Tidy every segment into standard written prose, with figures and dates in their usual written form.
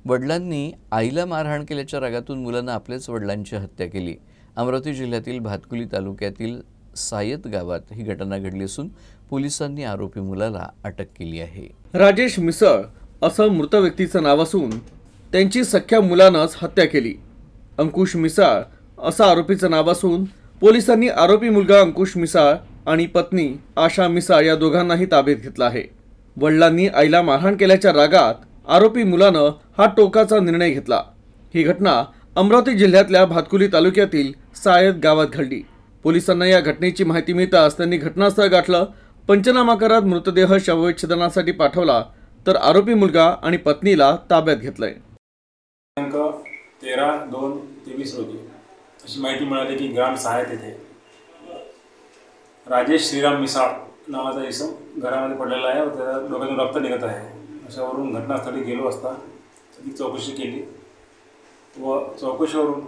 वडिलांनी आईला मारहाण केल्याच्या रागातून मुलानं आपल्याच वडिलांची हत्या केली। अमरावती जिल्ह्यातील भातकुली तालुक्यातील सायत गावात ही घटना घडली असून पोलिसांनी आरोपी मुलाला अटक केली आहे। राजेश मिसळ असं मृत व्यक्तीचं नाव असून त्यांची सख्या मुलानंच हत्या केली। अंकुश मिसाळ असं आरोपीचं नाव असून पोलिसांनी आरोपी मुलगा अंकुश मिसाळ आणि पत्नी आशा मिसाळ या दोघांनाही ताब्यात घेतलं आहे। वडिलांनी आईला मारहाण केल्याच्या रागात आरोपी मुलानं हा टोकाचा निर्णय घेतला। ही घटना अमरावती जिल्ह्यातल्या भातकुली तालुक्यातील सायत गावात घडली। पोलिसांना या घटनेची माहिती मिळताच त्यांनी घटनास्थळ गाठलं। पंचनामा करत मृतदेह शवविच्छेदनासाठी पाठवला तर आरोपी मुलगा आणि पत्नीला ताब्यात घेतलंय। दिनांक 13/2/23 रोजी अशी माहिती मिळाली की ग्राम सायत येथे राजेश श्रीराम मिसाळ नावाचा इसम घरामध्ये पडलेला आहे व त्याच्या डोक्यातून रक्त निघत आहे। अशावरून घटनास्थळी गेलो असता त्याची चौकशी केली व चौकशीवरून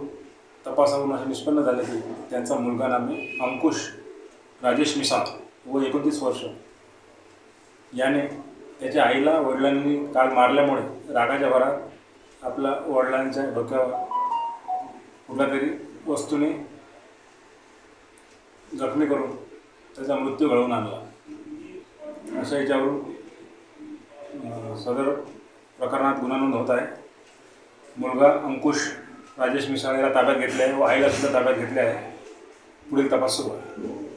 तपासावरून असे निष्पन्न झाले की त्यांचा मुलगा नामे अंकुश राजेश मिसाळ व 29 वर्ष याने त्याच्या आईला वडिलांनी काल मारल्यामुळे रागाच्या भरात आपल्या वडिलांच्या डोक्यावर कुठल्या तरी वस्तूने जखमी करून त्याचा मृत्यू घडवून आणला। अशा याच्यावरून सदर प्रकरणात गुन्हा नोंद होत आहे। मुलगा अंकुश राजेश मिसाळ याला ताब्यात घेतले आहे व आईला सुद्धा ताब्यात घेतले आहे। पुढील तपास सुरू आहे।